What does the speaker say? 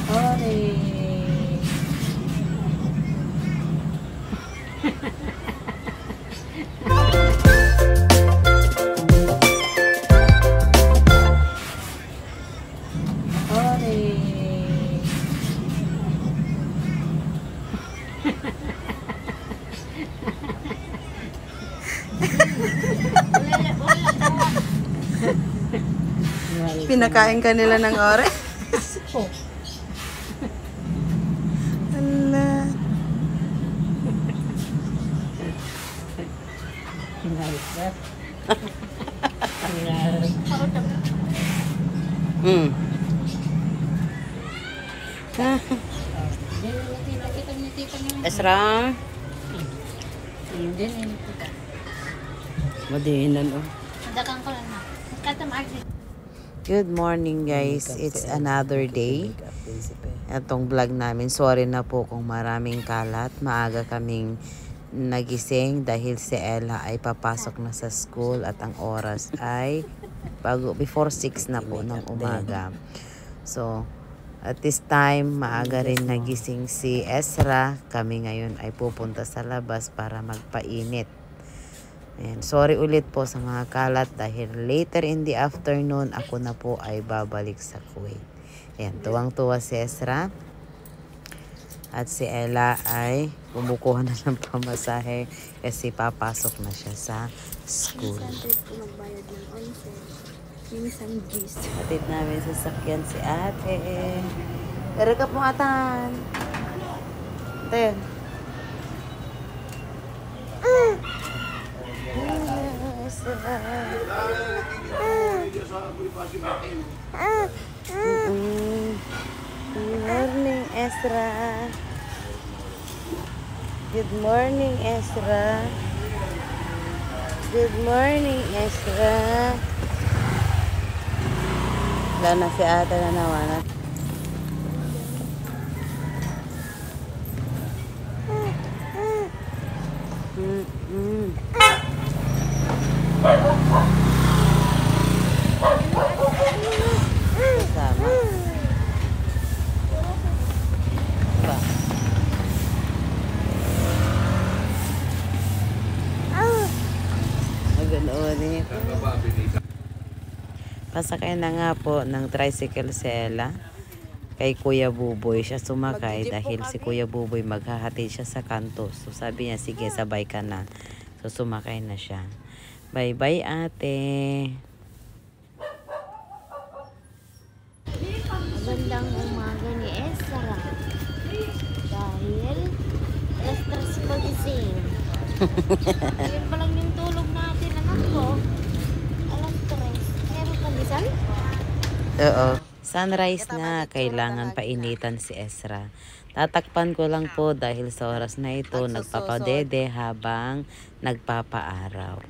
Ore. Pinakain ka nila ng ore? Ala. Esra. Madiinan oh. Good morning guys. It's another day. Itong vlog namin. Sorry na po kung maraming kalat. Maaga kaming nagising dahil si Ella ay papasok na sa school at ang oras ay before 6 na po ng umaga. So, at this time, maaga rin nagising si Ezra. Kami ngayon ay pupunta sa labas para magpainit. Ayan. Sorry ulit po sa mga kalat dahil later in the afternoon, ako na po ay babalik sa Kuwait. Ayan, tuwang-tuwa si Ezra. At si Ella ay kumukuha na ng pamasahe kasi papasok na siya sa school. Hatid namin sa sakyan si ate. Pero ka po atan. Ate. Good morning, Ezra. Good morning, Ezra. Good morning, Ezra. Wala na si ate na naman. Sama. Ba. Maganoon eh. Pasakay na nga po ng tricycle si Ella. Kay Kuya Buboy siya sumakay dahil si Kuya Buboy maghahatid siya sa kanto. So sabi niya, sige sabay ka na. So sumakay na siya. Bye bye ate. Magandang umaga ni Ezra. Dahil alas 3 pagising. Yun pa lang yung tulog natin, anak ko. Alas 3. Meron pagisan? Oo. Sunrise na, kailangan painitan si Ezra. Tatakpan ko lang po dahil sa oras na ito nagpapadede habang nagpapaaraw.